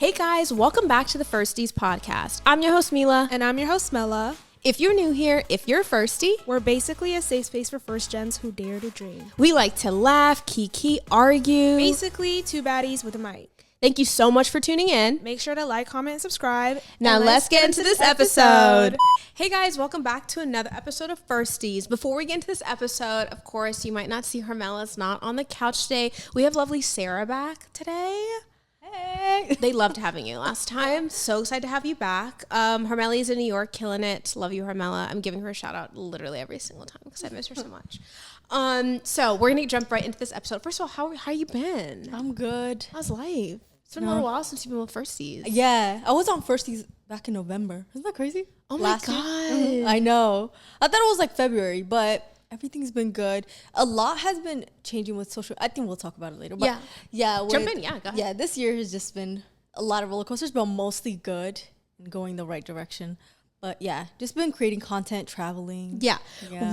Hey guys, welcome back to the Firsties podcast. I'm your host MILA. And I'm your host MILA. If you're new here, if you're a Firstie, we're basically a safe space for first gens who dare to dream. We like to laugh, kiki, argue. Basically, two baddies with a mic. Thank you so much for tuning in. Make sure to like, comment, and subscribe. Now let's get into this episode. Hey guys, welcome back to another episode of Firsties. Before we get into this episode, of course, you might not see HERMELLA's not on the couch today. We have lovely SARA back today. Hey. They loved having you last time. So excited to have you back. HERMELLA is in New York, killing it. Love you, HERMELLA. I'm giving her a shout out literally every single time because I miss her so much. So we're gonna jump right into this episode. First of all, how you been? I'm good. How's life? It's been a little while since you've been with Firsties. Yeah, I was on Firsties back in November. Isn't that crazy? Oh my God. I know. I thought it was like February, but everything's been good. A lot has been changing with social. I think we'll talk about it later. But yeah. Jump in. Yeah, go ahead. Yeah, this year has just been a lot of roller coasters, but mostly good and going the right direction. But yeah, just been creating content, traveling. Yeah.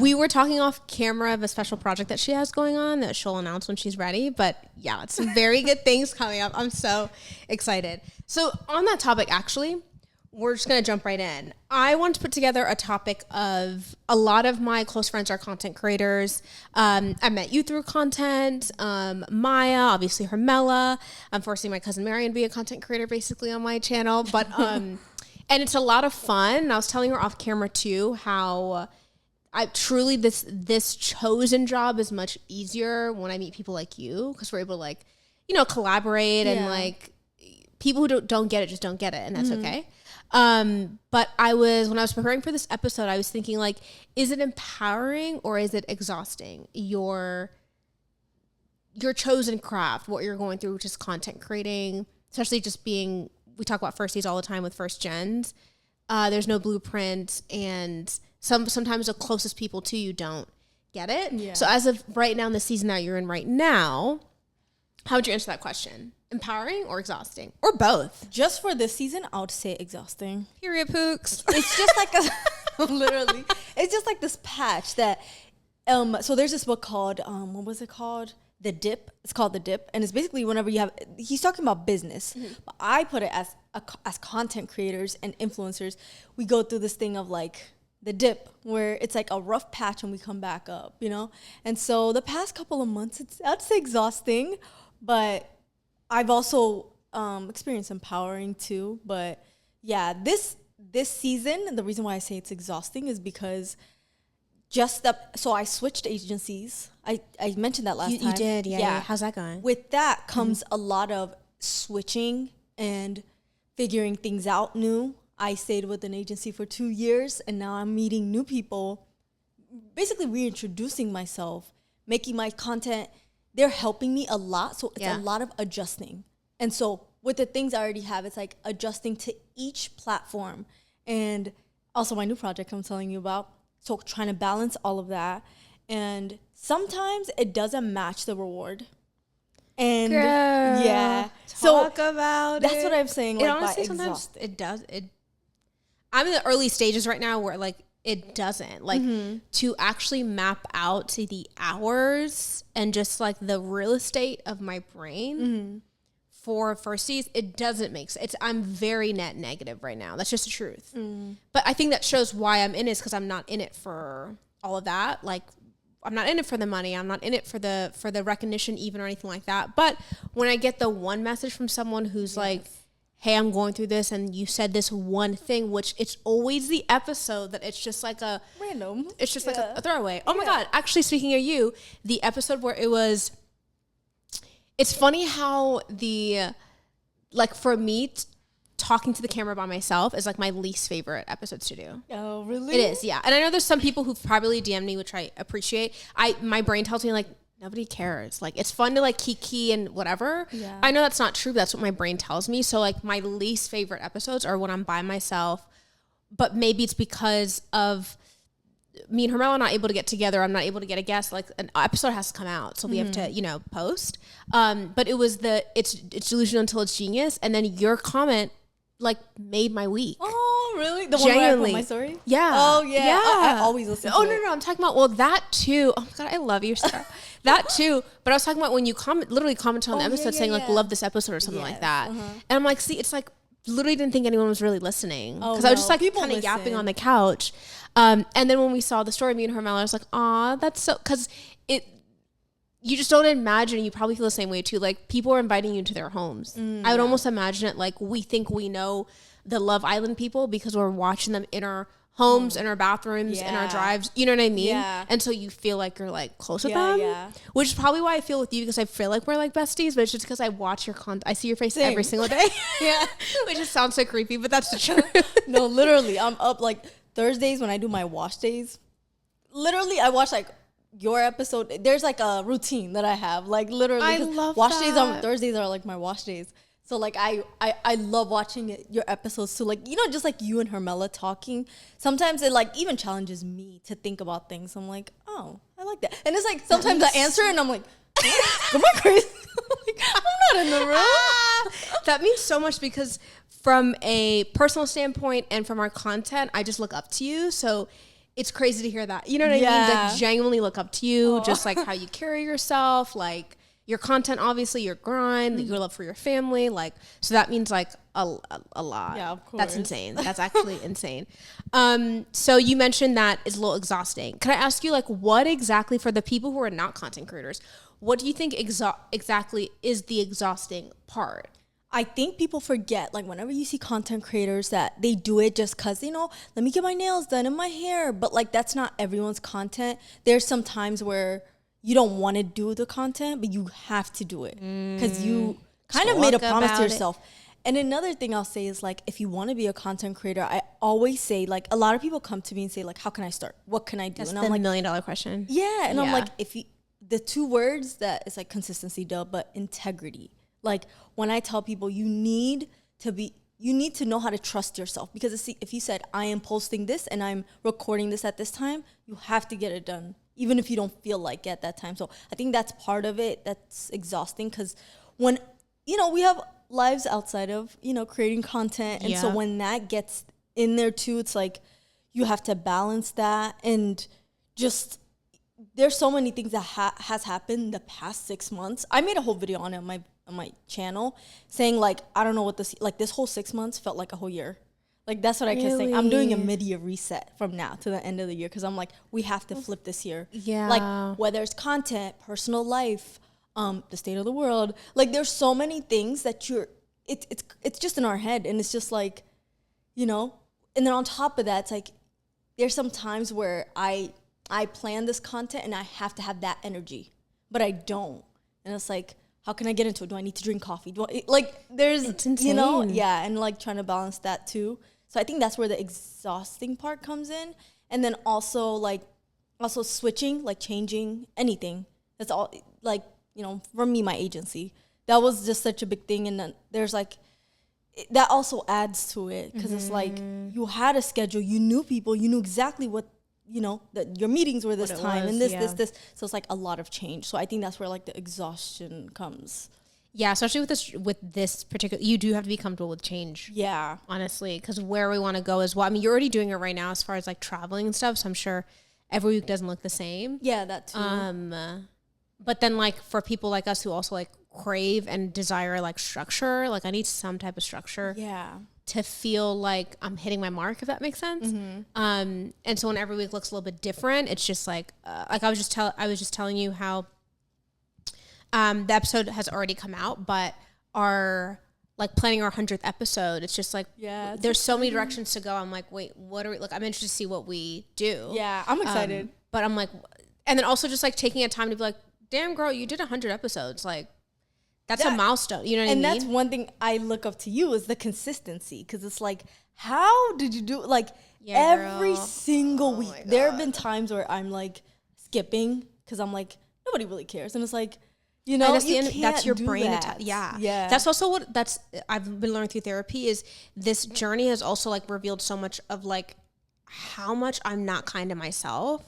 We were talking off camera of a special project that she has going on that she'll announce when she's ready. But yeah, it's some very good things coming up. I'm so excited. So on that topic, actually, we're just going to jump right in. I want to put together a topic of a lot of my close friends are content creators. I met you through content. Maya, obviously HERMELLA. I'm forcing my cousin Marion to be a content creator basically on my channel. But and it's a lot of fun. And I was telling her off camera too how I truly this chosen job is much easier when I meet people like you because we're able to collaborate and like people who don't get it just don't get it, and that's okay. But when I was preparing for this episode, I was thinking is it empowering or is it exhausting? Your chosen craft, what you're going through, which is content creating, especially just being. We talk about firsties all the time with first gens. There's no blueprint, and sometimes the closest people to you don't get it. Yeah. So as of right now in the season that you're in right now, how would you answer that question? Empowering or exhausting? Or both? Just for this season, I would say exhausting. Period, Pooks. It's just like literally, it's just like this patch that, so there's this book called, what was it called? The Dip. It's called The Dip. And it's basically whenever you have, he's talking about business. Mm-hmm. But I put it as content creators and influencers, we go through this thing of the dip where it's like a rough patch and we come back up, And so the past couple of months, I'd say exhausting, but I've also experienced empowering too. But yeah, this season, the reason why I say it's exhausting is because so I switched agencies. I mentioned that last time. You did, yeah. How's that going? With that comes a lot of switching and figuring things out new. I stayed with an agency for 2 years, and now I'm meeting new people, basically reintroducing myself, making my content. They're helping me a lot, so it's a lot of adjusting. And so with the things I already have, it's like adjusting to each platform. And also my new project I'm telling you about. So trying to balance all of that. And sometimes it doesn't match the reward. And Girl, talk about it. That's what I'm saying. It honestly sometimes it does. I'm in the early stages right now where it doesn't to actually map out to the hours and just the real estate of my brain for firsties. It doesn't make sense. I'm very net negative right now. That's just the truth. But I think that shows why I'm in it is because I'm not in it for all of that. I'm not in it for the money. I'm not in it for the recognition even or anything like that. But when I get the one message from someone who's hey, I'm going through this, and you said this one thing, which it's always the episode that it's just a random. It's just a throwaway. Oh my God. Actually, speaking of you, the episode where it was, it's funny how for me, talking to the camera by myself is my least favorite episodes to do. Oh, really? It is, yeah. And I know there's some people who've probably DM'd me, which I appreciate. My brain tells me nobody cares. It's fun to kiki and whatever. Yeah. I know that's not true, but that's what my brain tells me. So my least favorite episodes are when I'm by myself, but maybe it's because of me and HERMELLA are not able to get together. I'm not able to get a guest. An episode has to come out, so we have to, post. But it was it's delusional until it's genius, and then your comment made my week. Oh, Really? The one where I Genuinely. put my story? Yeah. Oh, yeah. Yeah. I always listen to Oh, it. no. I'm talking about, well, that too. Oh, my God. I love you, Sarah. That too. But I was talking about when you literally commented on the episode saying, like, love this episode or something like that. And I'm like, see, it's like, literally didn't think anyone was really listening. Because I was just, like, kind of yapping on the couch. And then when we saw the story, me and Hermella, I was like, aw, that's so, because you just don't imagine, you probably feel the same way too, like people are inviting you into their homes. I would almost imagine it like we think we know the Love Island people because we're watching them in our homes, in our bathrooms, in our drives, you know what I mean? Yeah. And so you feel like you're like close with them, which is probably why I feel with you, because I feel like we're like besties, but it's just because I watch your content. I see your face every single day. Which just sounds so creepy, but that's the truth. No, literally, I'm up like Thursdays when I do my wash days. Literally, I watch like your episode. There's like a routine that I have, like literally. I love wash that. days on Thursdays are like my wash days. So like I love watching your episodes too. Like, you know, just like you and Hermella talking. Sometimes it like even challenges me to think about things. I'm like, oh, I like that. And it's like sometimes I answer and I'm like, am I crazy? I'm not in the room. That means so much, because from a personal standpoint and from our content, I just look up to you. So it's crazy to hear that. You know what I mean? Like, genuinely look up to you, just like how you carry yourself, like your content, obviously your grind, your love for your family. Like, so that means like a lot. Yeah, of course. That's insane. That's actually insane. So you mentioned that is a little exhausting. Can I ask you, like, what exactly, for the people who are not content creators, what do you think exactly is the exhausting part? I think people forget, like, whenever you see content creators that they do it just because, you know, let me get my nails done and my hair. But, like, that's not everyone's content. There's some times where you don't want to do the content, but you have to do it because you kind of made a promise to yourself. And another thing I'll say is, like, if you want to be a content creator, I always say, like, a lot of people come to me and say, like, how can I start? What can I do? That's and the I'm like, $1 million question. Yeah. And I'm like, the two words that it's like consistency, but integrity. Like, when I tell people you need to know how to trust yourself, because if you said, I am posting this and I'm recording this at this time, you have to get it done, even if you don't feel like it at that time. So I think that's part of it that's exhausting, because when, you know, we have lives outside of, you know, creating content. And so when that gets in there too, it's like you have to balance that. And just, there's so many things that has happened the past 6 months. I made a whole video on it on my channel saying, like, I don't know what this whole 6 months felt like a whole year. Like, that's what I kept saying. I'm doing a mid-year reset from now to the end of the year, because I'm like, we have to flip this year. Yeah. Like, whether it's content, personal life, the state of the world, like, there's so many things that it's just in our head, and it's just like, you know. And then on top of that, it's like there's some times where I plan this content and I have to have that energy, but I don't. And it's like, how can I get into it? Do I need to drink coffee? It's insane. You know, and like trying to balance that too. So I think that's where the exhausting part comes in. And then also switching, like changing anything. That's all, like, you know, for me, my agency, that was just such a big thing. And then there's like, that also adds to it, because it's like you had a schedule, you knew people, you knew exactly what, you know, that your meetings were this time and this. So it's like a lot of change. So I think that's where like the exhaustion comes. Yeah, especially with this particular, you do have to be comfortable with change. Yeah, honestly, because where we want to go as well. I mean, you're already doing it right now as far as like traveling and stuff. So I'm sure every week doesn't look the same. Yeah, that too. But then like for people like us who also like crave and desire like structure, like I need some type of structure. Yeah. To feel like I'm hitting my mark, if that makes sense. And so when every week looks a little bit different, it's just like I was just telling you how the episode has already come out, but our like planning our 100th episode, it's just like there's so many directions to go. I'm like, wait, what are we? Like, I'm interested to see what we do. Yeah, I'm excited. But I'm like, and then also just like taking a time to be like, damn girl, you did 100 episodes, like. That's a milestone, you know what I mean? And that's one thing I look up to you is the consistency, because it's like, how did you do it? Like every single week. There have been times where I'm like skipping because I'm like, nobody really cares. And it's like, you know, that's your brain. Yeah. That's also I've been learning through therapy is this journey has also like revealed so much of like how much I'm not kind to myself.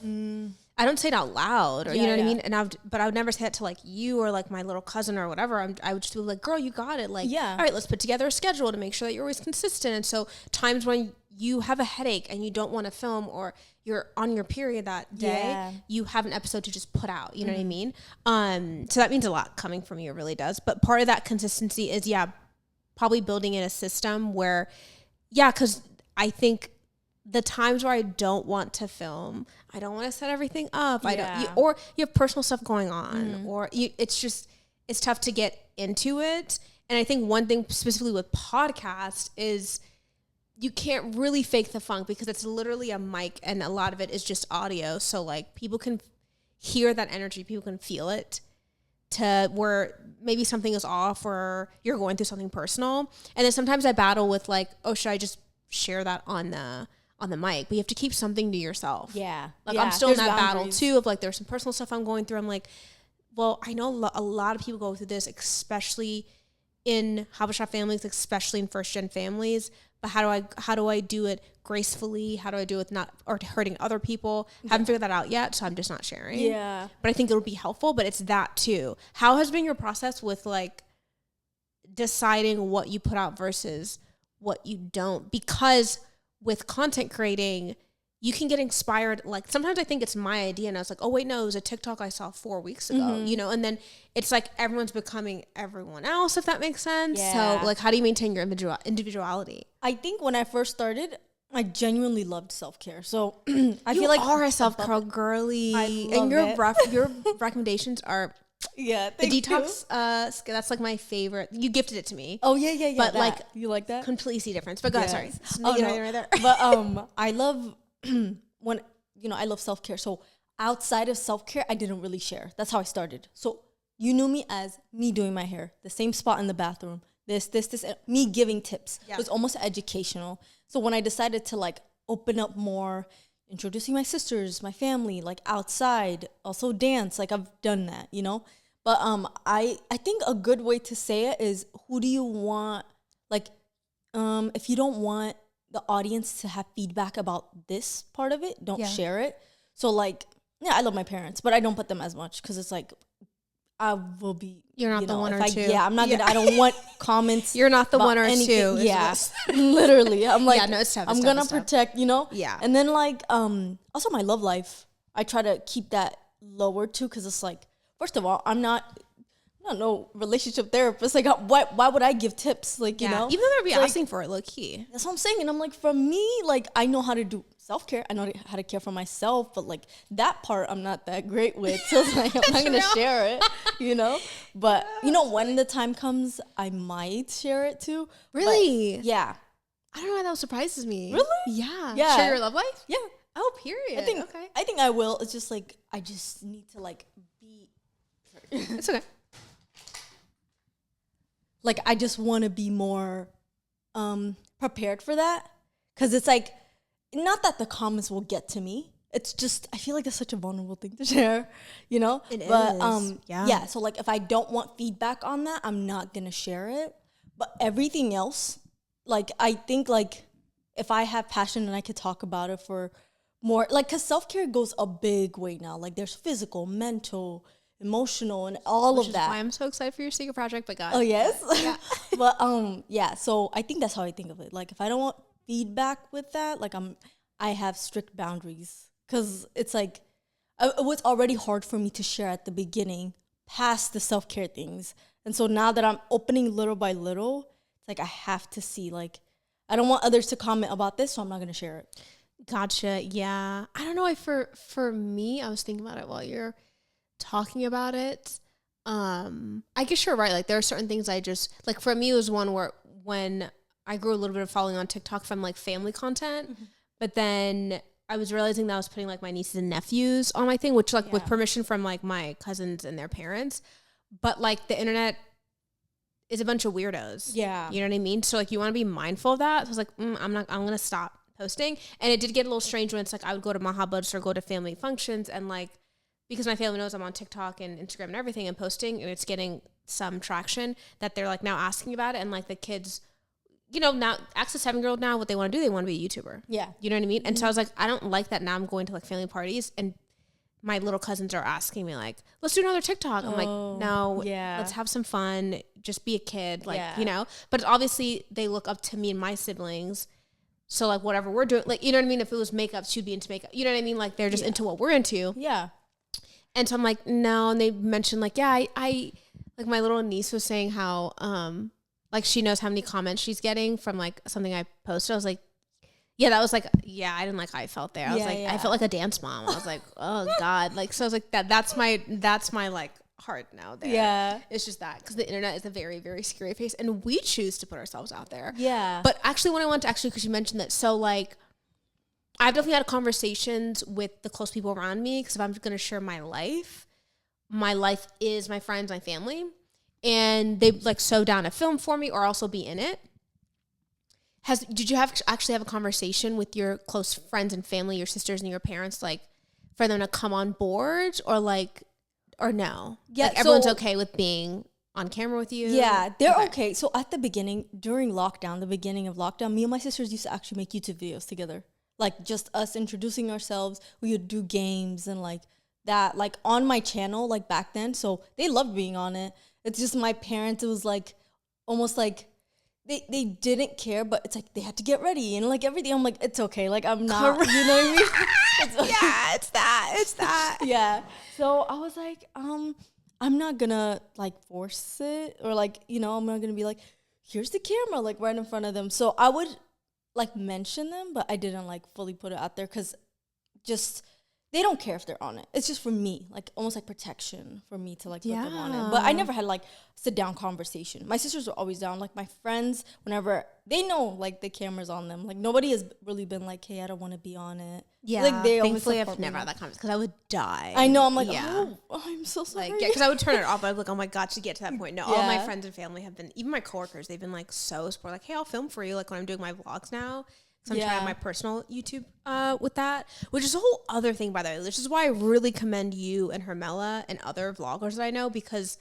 I don't say it out loud, or you know what I mean. But I would never say it to like you or like my little cousin or whatever. I would just be like, "Girl, you got it." Like, all right, let's put together a schedule to make sure that you're always consistent. And so times when you have a headache and you don't want to film, or you're on your period that day, you have an episode to just put out. You know what I mean? So that means a lot coming from you. It really does. But part of that consistency is, probably building in a system where, because I think the times where I don't want to film, I don't want to set everything up. Or you have personal stuff going on, or it's tough to get into it. And I think one thing specifically with podcast is you can't really fake the funk, because it's literally a mic and a lot of it is just audio. So like people can hear that energy, people can feel it, to where maybe something is off or you're going through something personal. And then sometimes I battle with like, oh, should I just share that on the mic? But you have to keep something to yourself. Yeah. Like I'm still in that battle too of like, there's some personal stuff I'm going through. I'm like, well, I know a lot of people go through this, especially in Habesha families, especially in first gen families. But how do I do it gracefully? How do I do it not or hurting other people? Haven't figured that out yet, so I'm just not sharing. Yeah. But I think it'll be helpful. But it's that too. How has been your process with like deciding what you put out versus what you don't? Because with content creating, you can get inspired. Like sometimes I think it's my idea and I was like, oh wait, no, it was a TikTok I saw 4 weeks ago, you know? And then it's like everyone's becoming everyone else, if that makes sense. Yeah. So like, how do you maintain your individuality? I think when I first started, I genuinely loved self-care. So I feel like you are a self-care girly. I love and your recommendations are the detox. That's like my favorite. You gifted it to me. Oh yeah. But like, you like that? completely see difference. But go ahead, sorry. Oh, no. Right there. But I love when I love self-care. So outside of self-care, I didn't really share. That's how I started. So you knew me as me doing my hair, the same spot in the bathroom, this, me giving tips. It was almost educational. So when I decided to like open up more, introducing my sisters, my family, like outside, also dance, like I've done that, you know? But I think a good way to say it is, who do you want, like, if you don't want the audience to have feedback about this part of it, don't share it. So like, I love my parents, but I don't put them as much, because it's like, I will be. You're not the one or two. Yeah, I'm not gonna. I don't want comments. You're not the one or anything. two. Yeah, literally. I'm like, it's tough. I'm gonna protect. You know. Yeah. And then like, also my love life, I try to keep that lower too, because it's like, first of all, I'm not no relationship therapist. Like, why would I give tips? Like, you know, even though they'll be like, asking for it, low key. That's what I'm saying. And I'm like, for me, like, I know how to do self-care. I know how to care for myself, but like that part I'm not that great with. So it's like, I'm not gonna share it, you know? But you know, when the time comes, I might share it too. Really? But, yeah. I don't know why that surprises me. Really? Yeah. Yeah. Share your love life? Yeah. Oh, period. I think I will. It's just like, I just need to like be. It's okay. Like, I just want to be more prepared for that. Because it's like, not that the comments will get to me. It's just, I feel like it's such a vulnerable thing to share, you know? It but, is. Yeah. So like, if I don't want feedback on that, I'm not going to share it. But everything else, like, I think like, if I have passion and I could talk about it for more, like, because self-care goes a big way now. Like, there's physical, mental, emotional, and all of that. Why I'm so excited for your secret project, but God. Oh, yes? Yeah. But, yeah, so I think that's how I think of it. Like, if I don't want feedback with that, like, I have strict boundaries. Because it's like, it was already hard for me to share at the beginning past the self-care things. And so now that I'm opening little by little, it's like I have to see, like, I don't want others to comment about this, so I'm not going to share it. Gotcha. Yeah. I don't know. For me, I was thinking about it while you're talking about it. I guess you're right. Like, there are certain things I just, like, for me, it was one where when I grew a little bit of following on TikTok from like family content, but then I was realizing that I was putting like my nieces and nephews on my thing, which like with permission from like my cousins and their parents. But like the internet is a bunch of weirdos. Yeah. You know what I mean? So like you want to be mindful of that. So I was like, I'm going to stop posting. And it did get a little strange when it's like I would go to Mahabud's or go to family functions and like, because my family knows I'm on TikTok and Instagram and everything and posting, and it's getting some traction that they're like now asking about it. And like the kids, you know, now ask a 7-year-old now what they want to do. They want to be a YouTuber. Yeah. You know what I mean? And so I was like, I don't like that now I'm going to like family parties and my little cousins are asking me like, let's do another TikTok. I'm like, no, let's have some fun. Just be a kid. Like, you know, but obviously they look up to me and my siblings. So like whatever we're doing, like, you know what I mean? If it was makeup, she'd be into makeup. You know what I mean? Like they're just into what we're into. Yeah. And so I'm like, no. And they mentioned like, yeah, I like my little niece was saying how, like she knows how many comments she's getting from like something I posted. I was like, yeah, that was like, yeah, I didn't like how I felt there. I was like, I felt like a dance mom. I was like, oh God. Like, so I was like, that's my like heart now there. Yeah. It's just that because the internet is a very, very scary place and we choose to put ourselves out there. Yeah. But actually what I want to because you mentioned that. So like, I've definitely had conversations with the close people around me because if I'm going to share my life is my friends, my family, and they like so down to film for me or also be in it. Did you actually have a conversation with your close friends and family, your sisters and your parents, like for them to come on board or no? Yeah, like everyone's okay with being on camera with you? Yeah, they're okay. So at the beginning, during lockdown, the beginning of lockdown, me and my sisters used to actually make YouTube videos together. Like just us introducing ourselves. We would do games and like that, like on my channel, like back then. So they loved being on it. It's just my parents, it was like almost like they didn't care, but it's like they had to get ready and like everything. I'm like, it's okay. Like I'm not, you know what I mean? Yeah, it's that. Yeah. So I was like, I'm not gonna like force it or like, you know, I'm not gonna be like, here's the camera, like right in front of them. So I would like mention them, but I didn't like fully put it out there because just they don't care if they're on it. It's just for me, like almost like protection for me to like put them on it. But I never had like sit down conversation. My sisters were always down. Like my friends, whenever they know like the camera's on them, like nobody has really been like, hey, I don't want to be on it. Yeah, like they thankfully I've never had that conversation because I would die. I know. I'm like, oh, I'm so sorry. Like, because I would turn it off. But I'd be like, oh my God, to get to that point. No, all my friends and family have been, even my coworkers, they've been like so supportive. Like, hey, I'll film for you. Like when I'm doing my vlogs now. So I'm trying my personal YouTube with that, which is a whole other thing, by the way. Which is why I really commend you and HERMELLA and other vloggers that I know because,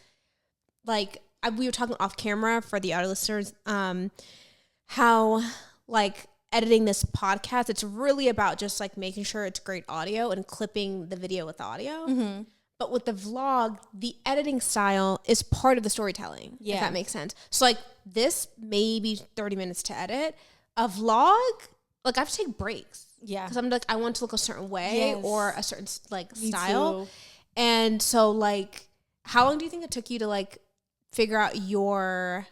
like, we were talking off camera for the audio listeners, how, like, editing this podcast, it's really about just, like, making sure it's great audio and clipping the video with the audio. Mm-hmm. But with the vlog, the editing style is part of the storytelling, if that makes sense. So, like, this maybe 30 minutes to edit. A vlog, like I have to take breaks. Yeah. Because I'm like, I want to look a certain way or a certain like style. And so like, how long do you think it took you to like figure out your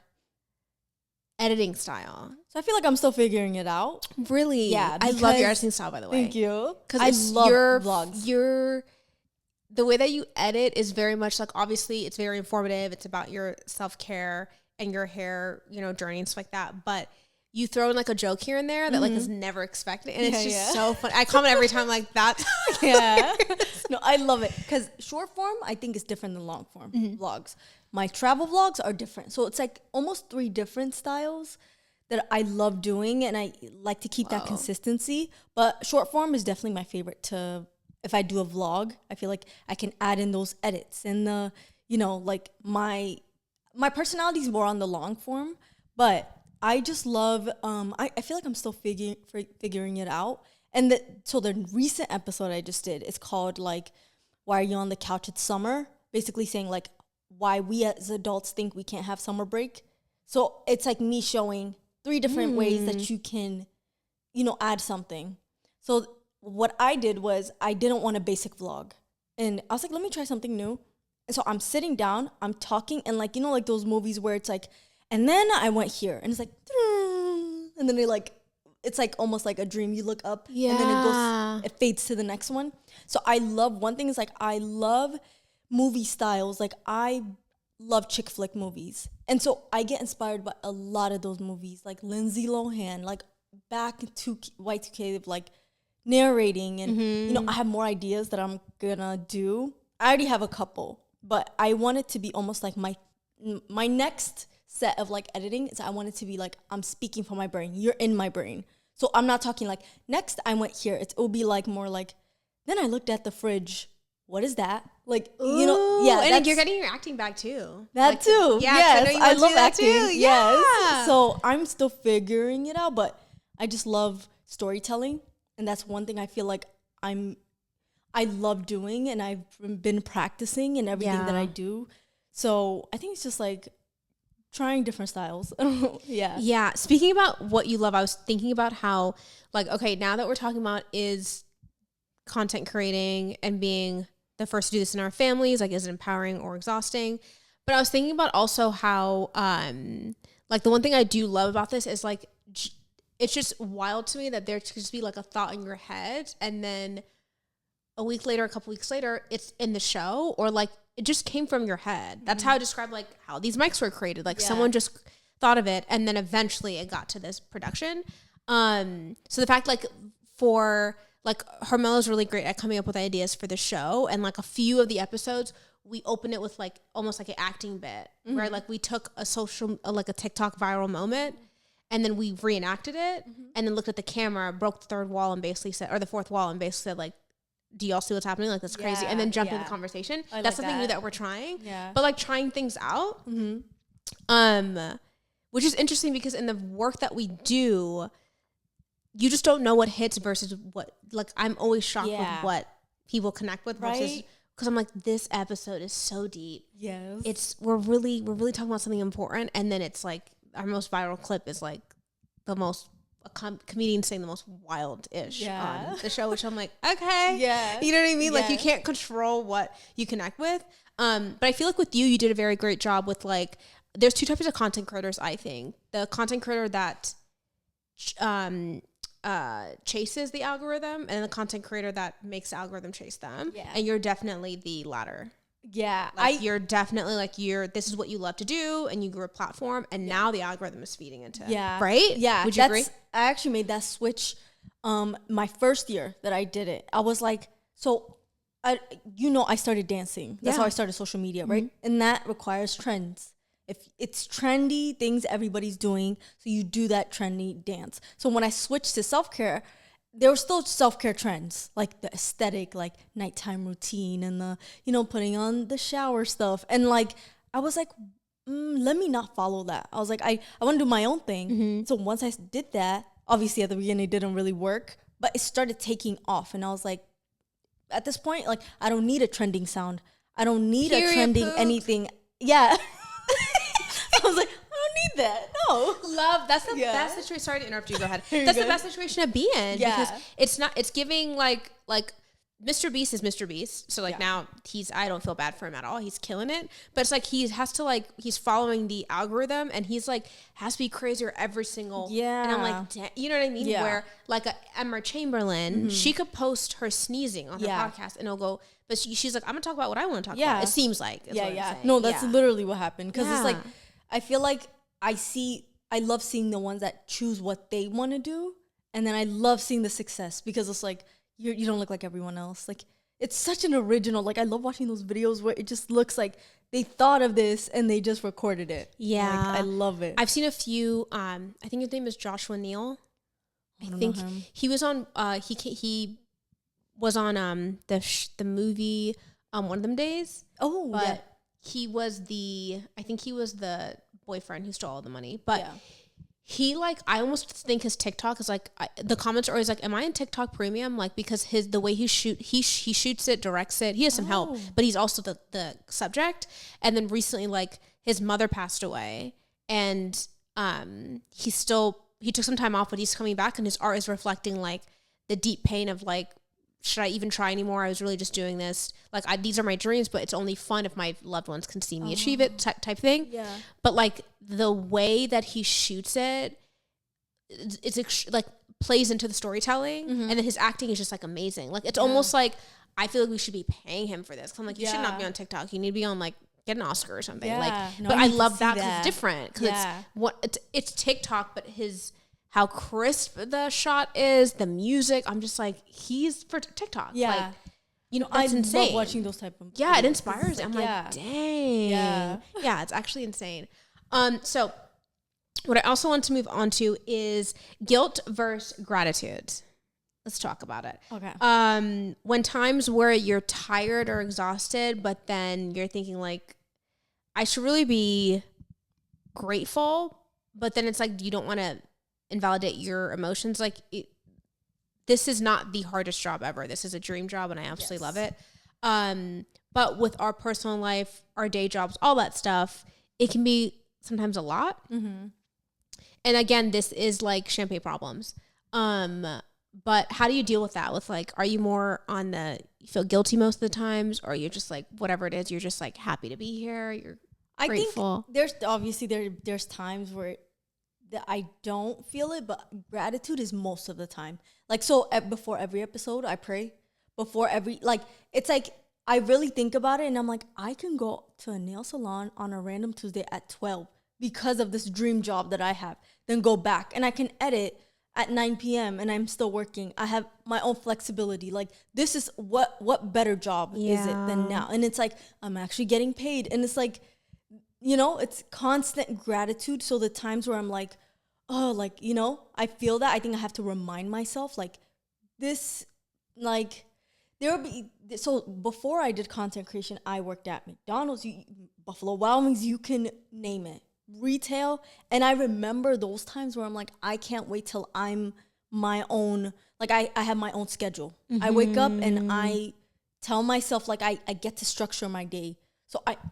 editing style? So I feel like I'm still figuring it out. Really? Yeah. I love your editing style, by the way. Thank you. Because I love your vlogs. The way that you edit is very much like, obviously it's very informative. It's about your self-care and your hair, you know, journey and stuff like that. But you throw in like a joke here and there that like is never expected. And it's just so fun. I comment every time like that's No, I love it. Because short form, I think is different than long form vlogs. My travel vlogs are different. So it's like almost 3 different styles that I love doing. And I like to keep that consistency. But short form is definitely my favorite if I do a vlog, I feel like I can add in those edits and the, you know, like my personality is more on the long form, but I just love, I feel like I'm still figuring it out. And so the recent episode I just did is called like, why are you on the couch? It's summer. Basically saying like why we as adults think we can't have summer break. So it's like me showing 3 different ways that you can, you know, add something. So what I did was I didn't want a basic vlog. And I was like, let me try something new. And so I'm sitting down, I'm talking, and like, you know, like those movies where it's like, and then I went here, and it's like, and then it's like almost like a dream. You look up, and then it fades to the next one. So I love, one thing is like, I love movie styles. Like I love chick flick movies. And so I get inspired by a lot of those movies, like Lindsay Lohan, like back to Y2K, like narrating. And, you know, I have more ideas that I'm gonna do. I already have a couple, but I want it to be almost like my next set of like editing is I want it to be like I'm speaking from my brain. You're in my brain. So I'm not talking like next I went here. It will be like more like then I looked at the fridge. What is that? Like, you know, and you're getting your acting back too. That like, too. Yeah, yes, I love acting. Too. Yes. So I'm still figuring it out, but I just love storytelling, and that's one thing I feel like I love doing, and I've been practicing in everything that I do. So I think it's just like trying different styles. Yeah. Yeah. Speaking about what you love, I was thinking about how, like, okay, now that we're talking about is content creating and being the first to do this in our families, like, is it empowering or exhausting? But I was thinking about also how, like, the one thing I do love about this is, like, it's just wild to me that there could just be, like, a thought in your head, and then a week later, a couple weeks later, it's in the show, or, like, it just came from your head. That's how I describe, like, how these mics were created. Like, someone just thought of it, and then eventually it got to this production. So the fact, like, for, like, HERMELLA is really great at coming up with ideas for the show, and, like, a few of the episodes, we open it with, like, almost like an acting bit, where, like, we took a TikTok viral moment, and then we reenacted it, and then looked at the camera, broke the third wall, and basically said, or the fourth wall, and basically said, like, do y'all see what's happening? Like, that's crazy. And then jump into the conversation. That's something new that we're trying. Yeah. But, like, trying things out. Which is interesting because in the work that we do, you just don't know what hits versus what, like, I'm always shocked with what people connect with versus, because I'm like, this episode is so deep. Yes. We're really talking about something important. And then it's like, our most viral clip is like the most, a comedian saying the most wild-ish on the show, which I'm like, okay. Yeah. You know what I mean? Like, you can't control what you connect with. But I feel like with you did a very great job with, like, there's two types of content creators, I think. The content creator that chases the algorithm, and the content creator that makes the algorithm chase them. Yeah. And you're definitely the latter. Yeah. Like, you're definitely, like, this is what you love to do, and you grew a platform, and now the algorithm is feeding into it. Yeah. Right? Yeah. Would you agree? I actually made that switch my first year that I did it. I was like, I started dancing. That's how I started social media, right? And that requires trends. If it's trendy things everybody's doing, so you do that trendy dance. So when I switched to self-care, there were still self-care trends, like the aesthetic, like nighttime routine, and the, putting on the shower stuff. And, like, I was like, let me not follow that. I was like, I want to do my own thing. So once I did that, obviously at the beginning it didn't really work, but it started taking off. And I was like, at this point, like, I don't need a trending sound. I don't need a trending anything. Yeah. I was like, I don't need that. No. Love. That's the best situation. Sorry to interrupt you. Go ahead. That's the best situation to be in. Yeah. Because it's giving, like Mr. Beast is Mr. Beast. So, like, now I don't feel bad for him at all. He's killing it. But it's like he's following the algorithm, and he's, like, has to be crazier every single. Yeah. And I'm like, you know what I mean? Yeah. Where, like, Emma Chamberlain, she could post her sneezing on her podcast, and it'll go, but she's like, I'm going to talk about what I want to talk about. It seems like. No, that's literally what happened. Because it's like, I feel like I love seeing the ones that choose what they want to do. And then I love seeing the success, because it's like, you don't look like everyone else. Like, it's such an original, like, I love watching those videos where it just looks like they thought of this and they just recorded it. Yeah. Like, I love it. I've seen a few, I think his name is Joshua Neal. I think he was on, he was on the movie One of Them Days. Oh, but yeah. I think he was the boyfriend who stole all the money. But he, like, I almost think his TikTok is like, the comments are always like, am I in TikTok premium? Like, because the way he shoots it, directs it, he has some help, but he's also the subject. And then recently, like, his mother passed away, and he took some time off, but he's coming back, and his art is reflecting, like, the deep pain of, like, should I even try anymore? I was really just doing this. Like, these are my dreams, but it's only fun if my loved ones can see me achieve it, type thing. Yeah. But, like, the way that he shoots it, it's like, plays into the storytelling. And then his acting is just, like, amazing. Like, it's almost like, I feel like we should be paying him for this. 'Cause I'm like, you should not be on TikTok. You need to be on, like, get an Oscar or something. Like, but I love that because it's different. Because it's TikTok, but how crisp the shot is, the music. I'm just like, he's for TikTok. Yeah. Like, that's insane. I love watching those type of videos. It inspires. I'm like, dang. Yeah, it's actually insane. So what I also want to move on to is guilt versus gratitude. Let's talk about it. Okay. When times where you're tired or exhausted, but then you're thinking, like, I should really be grateful, but then it's like, you don't want to invalidate your emotions. Like, this is not the hardest job ever. This is a dream job, and I absolutely love it. But with our personal life, our day jobs, all that stuff, it can be sometimes a lot. Mm-hmm. And again, this is like champagne problems. But how do you deal with that? With like, are you more on the, you feel guilty most of the times, or you're just like, whatever it is, you're just like happy to be here. You're grateful. I think there's obviously there's times where that I don't feel it, but gratitude is most of the time. Like, so before every episode, I pray. Before every, like, it's like, I really think about it and I'm like, I can go to a nail salon on a random Tuesday at 12 because of this dream job that I have, then go back and I can edit at 9 p.m. and I'm still working. I have my own flexibility. Like, this is what better job is it than now? And it's like, I'm actually getting paid. And it's like, you know, it's constant gratitude. So the times where I'm like, oh, like, you know, I feel that, I think I have to remind myself, like, this, like, there will be, so before I did content creation, I worked at McDonald's, Buffalo Wild Wings, you can name it, retail. And I remember those times where I'm like, I can't wait till I'm my own, like, I have my own schedule. I wake up and I tell myself, like, I get to structure my day. So